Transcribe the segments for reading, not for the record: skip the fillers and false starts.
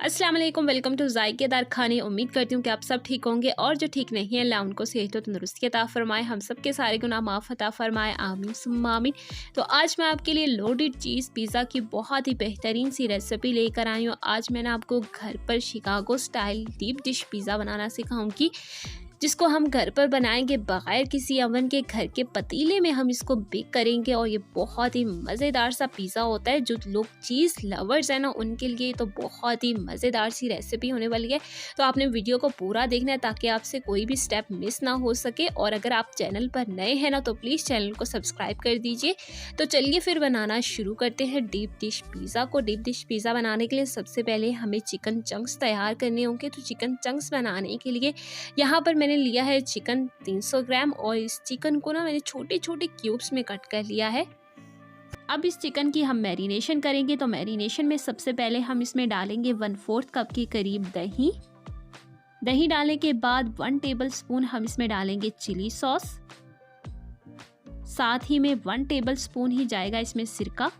अस्सलाम वालेकुम, welcome to ज़ायकेदार खाने। उम्मीद करती हूँ कि आप सब ठीक होंगे और जो ठीक नहीं है अल्लाह उनको सेहत व तंदुरुस्ती अता फरमाए, हम सब के सारे गुनाह माफ़ अता फरमाए, आमीन सुम्मा आमीन। तो आज मैं आपके लिए लोडेड चीज़ पिज़्ज़ा की बहुत ही बेहतरीन सी रेसिपी लेकर आई हूँ। आज मैंने आपको घर पर Chicago style deep dish pizza बनाना सिखाऊंगी, जिसको हम घर पर बनाएंगे बग़ैर किसी अवन के। घर के पतीले में हम इसको बेक करेंगे और ये बहुत ही मज़ेदार सा पिज़्ज़ा होता है। जो लोग चीज़ लवर्स हैं ना, उनके लिए तो बहुत ही मज़ेदार सी रेसिपी होने वाली है। तो आपने वीडियो को पूरा देखना है ताकि आपसे कोई भी स्टेप मिस ना हो सके। और अगर आप चैनल पर नए हैं ना, तो प्लीज़ चैनल को सब्सक्राइब कर दीजिए। तो चलिए फिर बनाना शुरू करते हैं डीप डिश पिज़्ज़ा को। डीप डिश पिज़्ज़ा बनाने के लिए सबसे पहले हमें चिकन चंक्स तैयार करने होंगे। तो चिकन चंक्स बनाने के लिए यहाँ पर मैंने लिया है चिकन 300 ग्राम और इस चिकन को ना मैंने छोटे छोटे क्यूब्स में कट कर लिया है। अब इस चिकन की हम मैरिनेशन करेंगे। तो मैरिनेशन में सबसे पहले हम इसमें डालेंगे 1/4 कप के करीब दही। दही डालने के बाद 1 टेबल स्पून हम इसमें डालेंगे चिली सॉस। साथ ही में 1 टेबल स्पून ही जाएगा इसमें सिरका।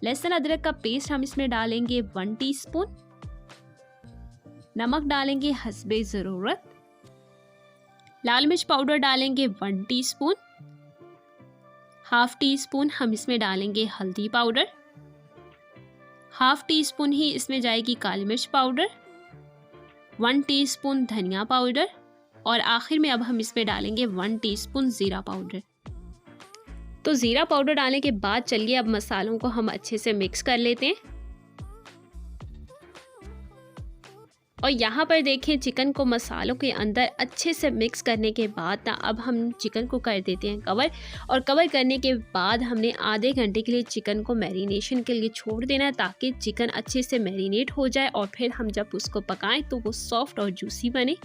लहसुन अदरक का पेस्ट हम इसमें डालेंगे 1 टीस्पून। नमक डालेंगे हस्बे ज़रूरत। लाल मिर्च पाउडर डालेंगे 1 टीस्पून। हाफ टी स्पून हम इसमें डालेंगे हल्दी पाउडर। हाफ टी स्पून ही इसमें जाएगी काली मिर्च पाउडर। 1 टीस्पून धनिया पाउडर और आखिर में अब हम इसमें डालेंगे 1 टीस्पून ज़ीरा पाउडर। तो ज़ीरा पाउडर डालने के बाद चलिए अब मसालों को हम अच्छे से मिक्स कर लेते हैं। और यहाँ पर देखें, चिकन को मसालों के अंदर अच्छे से मिक्स करने के बाद ना अब हम चिकन को कर देते हैं कवर। और कवर करने के बाद हमने आधे घंटे के लिए चिकन को मैरिनेशन के लिए छोड़ देना है, ताकि चिकन अच्छे से मैरिनेट हो जाए और फिर हम जब उसको पकाएं तो वो सॉफ्ट और जूसी बने।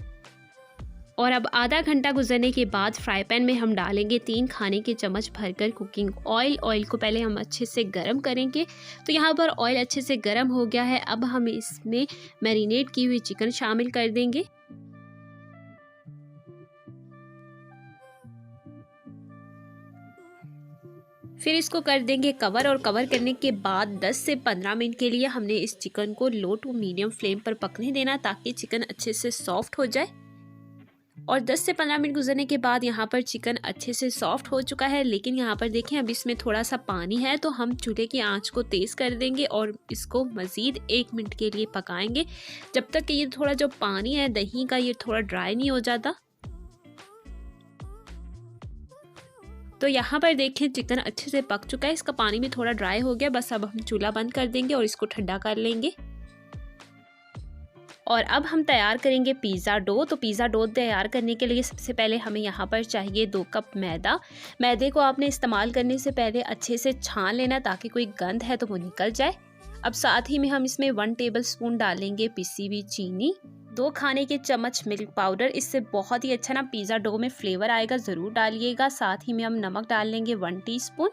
और अब आधा घंटा गुजरने के बाद फ्राई पैन में हम डालेंगे 3 खाने के चम्मच भरकर कुकिंग ऑयल। ऑयल को पहले हम अच्छे से गर्म करेंगे। तो यहाँ पर ऑयल अच्छे से गर्म हो गया है। अब हम इसमें मैरिनेट की हुई चिकन शामिल कर देंगे। फिर इसको कर देंगे कवर। और कवर करने के बाद 10 से 15 मिनट के लिए हमने इस चिकन को लो टू मीडियम फ्लेम पर पकने देना, ताकि चिकन अच्छे से सॉफ्ट हो जाए। और 10 से 15 मिनट गुजरने के बाद यहाँ पर चिकन अच्छे से सॉफ्ट हो चुका है। लेकिन यहाँ पर देखें, अब इसमें थोड़ा सा पानी है। तो हम चूल्हे की आंच को तेज़ कर देंगे और इसको मज़ीद 1 मिनट के लिए पकाएंगे, जब तक कि ये थोड़ा जो पानी है दही का ये थोड़ा ड्राई नहीं हो जाता। तो यहाँ पर देखें, चिकन अच्छे से पक चुका है, इसका पानी भी थोड़ा ड्राई हो गया। बस अब हम चूल्हा बंद कर देंगे और इसको ठंडा कर लेंगे। और अब हम तैयार करेंगे पिज़्ज़ा डो। तो पिज़्ज़ा डो तैयार करने के लिए सबसे पहले हमें यहाँ पर चाहिए 2 कप मैदा। मैदे को आपने इस्तेमाल करने से पहले अच्छे से छान लेना, ताकि कोई गंध है तो वो निकल जाए। अब साथ ही में हम इसमें 1 टेबल स्पून डालेंगे पिसी हुई चीनी। 2 खाने के चम्मच मिल्क पाउडर, इससे बहुत ही अच्छा ना पिज़्ज़ा डो में फ्लेवर आएगा, ज़रूर डालिएगा। साथ ही में हम नमक डाल लेंगे 1 टीस्पून।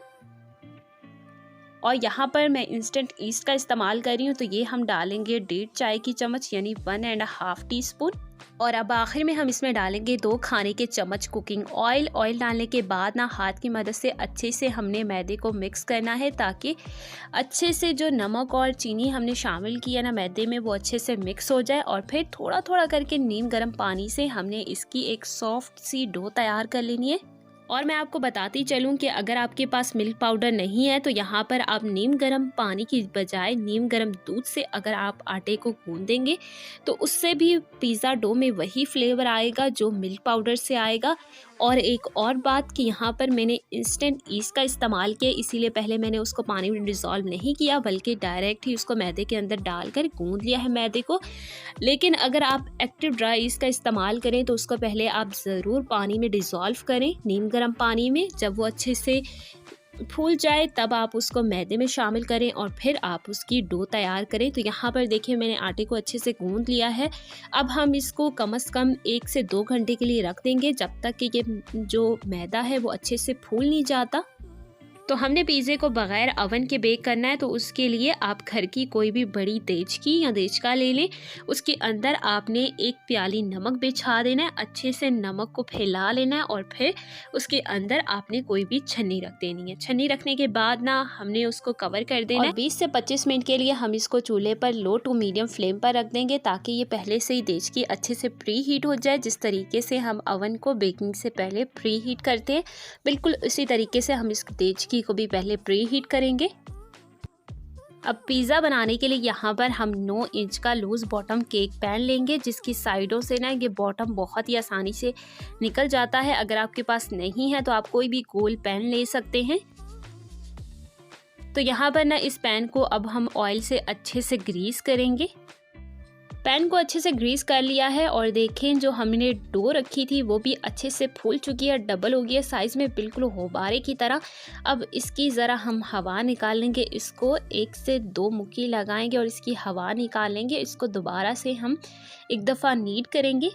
और यहाँ पर मैं इंस्टेंट ईस्ट का इस्तेमाल कर रही हूँ, तो ये हम डालेंगे 1.5 चाय की चम्मच यानी 1.5 टीस्पून। और अब आखिर में हम इसमें डालेंगे 2 खाने के चम्मच कुकिंग ऑयल। ऑयल डालने के बाद ना हाथ की मदद से अच्छे से हमने मैदे को मिक्स करना है, ताकि अच्छे से जो नमक और चीनी हमने शामिल किया ना मैदे में, वो अच्छे से मिक्स हो जाए। और फिर थोड़ा थोड़ा करके नीम गर्म पानी से हमने इसकी एक सॉफ्ट सी डो तैयार कर लेनी है। और मैं आपको बताती चलूं कि अगर आपके पास मिल्क पाउडर नहीं है, तो यहाँ पर आप नीम गर्म पानी की बजाय नीम गर्म दूध से अगर आप आटे को गूंद देंगे, तो उससे भी पिज़्ज़ा डो में वही फ्लेवर आएगा जो मिल्क पाउडर से आएगा। और एक और बात कि यहाँ पर मैंने इंस्टेंट ईस्ट का इस्तेमाल किया, इसीलिए पहले मैंने उसको पानी में डिज़ोल्व नहीं किया, बल्कि डायरेक्ट ही उसको मैदे के अंदर डालकर गूंद लिया है मैदे को। लेकिन अगर आप एक्टिव ड्राई ईस्ट का इस्तेमाल करें, तो उसको पहले आप ज़रूर पानी में डिज़ोल्व करें, नीम गर्म पानी में। जब वो अच्छे से फूल जाए तब आप उसको मैदे में शामिल करें और फिर आप उसकी डो तैयार करें। तो यहाँ पर देखिए, मैंने आटे को अच्छे से गूंद लिया है। अब हम इसको कम से कम 1 से 2 घंटे के लिए रख देंगे, जब तक कि ये जो मैदा है वो अच्छे से फूल नहीं जाता। तो हमने पिज़्ज़े को बग़ैर ओवन के बेक करना है, तो उसके लिए आप घर की कोई भी बड़ी देचकी या देचका ले लें। उसके अंदर आपने 1 प्याली नमक बिछा देना है, अच्छे से नमक को फैला लेना है और फिर उसके अंदर आपने कोई भी छन्नी रख देनी है। छन्नी रखने के बाद ना हमने उसको कवर कर देना है और 20 से 25 मिनट के लिए हम इसको चूल्हे पर लो टू मीडियम फ्लेम पर रख देंगे, ताकि ये पहले से ही देचकी अच्छे से प्री हीट हो जाए। जिस तरीके से हम ओवन को बेकिंग से पहले प्री हीट करते हैं, बिल्कुल उसी तरीके से हम इस देचकी को भी पहले प्री हीट करेंगे। अब पिज़्ज़ा बनाने के लिए यहाँ पर हम 9 इंच का लूज़ बॉटम केक पैन लेंगे, जिसकी साइडों से ना ये बॉटम बहुत ही आसानी से निकल जाता है। अगर आपके पास नहीं है तो आप कोई भी गोल पैन ले सकते हैं। तो यहाँ पर ना इस पैन को अब हम ऑयल से अच्छे से ग्रीस करेंगे। पैन को अच्छे से ग्रीस कर लिया है और देखें जो हमने डो रखी थी वो भी अच्छे से फूल चुकी है, डबल हो गई है साइज़ में, बिल्कुल होबारे की तरह। अब इसकी ज़रा हम हवा निकाल लेंगे, इसको 1 से 2 मुक्की लगाएंगे और इसकी हवा निकाल लेंगे। इसको दोबारा से हम एक दफ़ा नीट करेंगे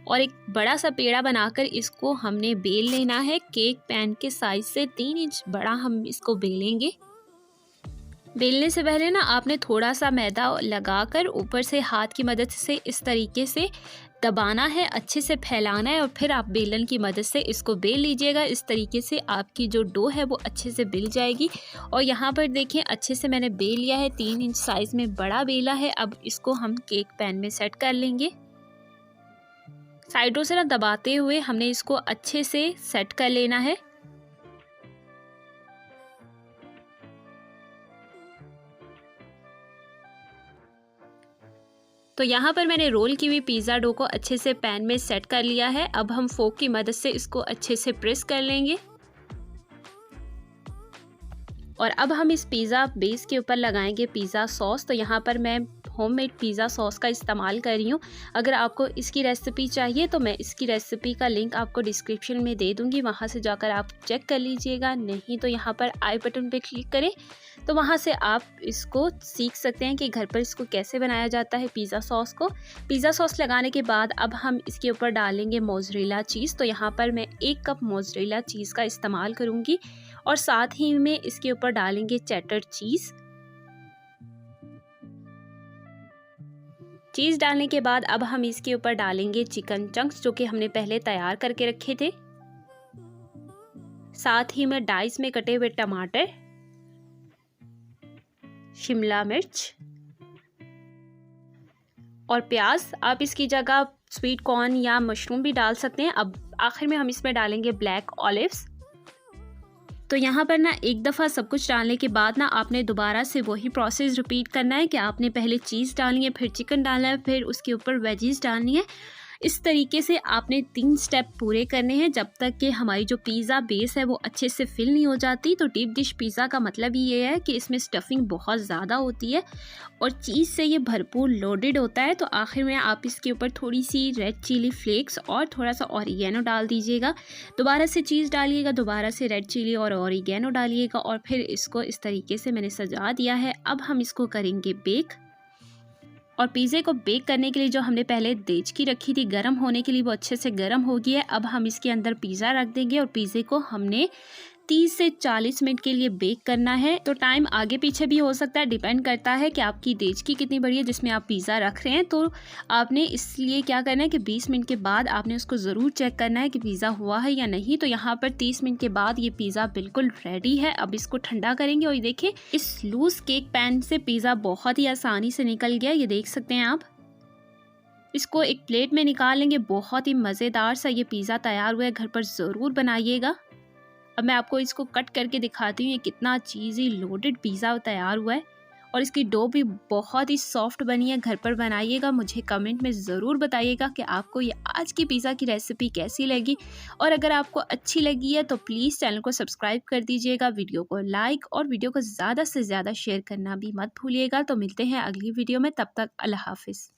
और एक बड़ा सा पेड़ा बनाकर इसको हमने बेल लेना है। केक पैन के साइज़ से 3 इंच बड़ा हम इसको बेलेंगे। बेलने से पहले ना आपने थोड़ा सा मैदा लगाकर ऊपर से हाथ की मदद से इस तरीके से दबाना है, अच्छे से फैलाना है और फिर आप बेलन की मदद से इसको बेल लीजिएगा। इस तरीके से आपकी जो डो है वो अच्छे से बेल जाएगी। और यहाँ पर देखें अच्छे से मैंने बेल लिया है, 3 इंच साइज़ में बड़ा बेला है। अब इसको हम केक पैन में सेट कर लेंगे। साइडों से ना दबाते हुए हमने इसको अच्छे से सेट कर लेना है। तो यहाँ पर मैंने रोल की हुई पिज़्ज़ा डो को अच्छे से पैन में सेट कर लिया है। अब हम फोक की मदद से इसको अच्छे से प्रेस कर लेंगे और अब हम इस पिज़्ज़ा बेस के ऊपर लगाएंगे पिज़्ज़ा सॉस। तो यहाँ पर मैं होममेड पिज़्ज़ा सॉस का इस्तेमाल कर रही हूँ। अगर आपको इसकी रेसिपी चाहिए तो मैं इसकी रेसिपी का लिंक आपको डिस्क्रिप्शन में दे दूँगी, वहाँ से जाकर आप चेक कर लीजिएगा। नहीं तो यहाँ पर आई बटन पे क्लिक करें तो वहाँ से आप इसको सीख सकते हैं कि घर पर इसको कैसे बनाया जाता है पिज़्ज़ा सॉस को। पिज़्ज़ा सॉस लगाने के बाद अब हम इसके ऊपर डालेंगे मोज़रेला चीज़। तो यहाँ पर मैं 1 कप मोज़रेला चीज़ का इस्तेमाल करूँगी और साथ ही में इसके ऊपर डालेंगे चेडर चीज़। चीज़ डालने के बाद अब हम इसके ऊपर डालेंगे चिकन चंक्स, जो कि हमने पहले तैयार करके रखे थे। साथ ही में डाइस में कटे हुए टमाटर, शिमला मिर्च और प्याज। आप इसकी जगह स्वीट कॉर्न या मशरूम भी डाल सकते हैं। अब आखिर में हम इसमें डालेंगे ब्लैक ऑलिव्स। तो यहाँ पर ना एक दफ़ा सब कुछ डालने के बाद ना आपने दोबारा से वही प्रोसेस रिपीट करना है कि आपने पहले चीज़ डालनी है, फिर चिकन डालना है, फिर उसके ऊपर वेजीज डालनी है। इस तरीके से आपने 3 स्टेप पूरे करने हैं जब तक कि हमारी जो पिज़्ज़ा बेस है वो अच्छे से फिल नहीं हो जाती। तो डीप डिश पिज़्ज़ा का मतलब ही ये है कि इसमें स्टफिंग बहुत ज़्यादा होती है और चीज़ से ये भरपूर लोडेड होता है। तो आखिर में आप इसके ऊपर थोड़ी सी रेड चिली फ्लेक्स और थोड़ा सा ऑरिगेनो डाल दीजिएगा। दोबारा से चीज़ डालिएगा, दोबारा से रेड चिली और ऑरिगेनो डालिएगा और फिर इसको इस तरीके से मैंने सजा दिया है। अब हम इसको करेंगे बेक। और पिज़्ज़े को बेक करने के लिए जो हमने पहले देचकी रखी थी गर्म होने के लिए, वो अच्छे से गर्म हो गई है। अब हम इसके अंदर पिज़्ज़ा रख देंगे और पिज़्ज़े को हमने 30 से 40 मिनट के लिए बेक करना है। तो टाइम आगे पीछे भी हो सकता है, डिपेंड करता है कि आपकी देचकी कितनी बड़ी है जिसमें आप पिज़्ज़ा रख रहे हैं। तो आपने इसलिए क्या करना है कि 20 मिनट के बाद आपने उसको ज़रूर चेक करना है कि पिज़्ज़ा हुआ है या नहीं। तो यहाँ पर 30 मिनट के बाद ये पिज़्ज़ा बिल्कुल रेडी है। अब इसको ठंडा करेंगे और देखें इस लूज़ केक पैन से पिज़्ज़ा बहुत ही आसानी से निकल गया, ये देख सकते हैं आप। इसको एक प्लेट में निकाल लेंगे। बहुत ही मज़ेदार सा ये पिज़्ज़ा तैयार हुआ है, घर पर ज़रूर बनाइएगा। अब मैं आपको इसको कट करके दिखाती हूँ, ये कितना चीज़ी लोडेड पिज़्ज़ा तैयार हुआ है और इसकी डो भी बहुत ही सॉफ्ट बनी है। घर पर बनाइएगा। मुझे कमेंट में ज़रूर बताइएगा कि आपको ये आज की पिज़्ज़ा की रेसिपी कैसी लगी और अगर आपको अच्छी लगी है तो प्लीज़ चैनल को सब्सक्राइब कर दीजिएगा, वीडियो को लाइक और वीडियो को ज़्यादा से ज़्यादा शेयर करना भी मत भूलिएगा। तो मिलते हैं अगली वीडियो में, तब तक अल्लाह हाफिज़।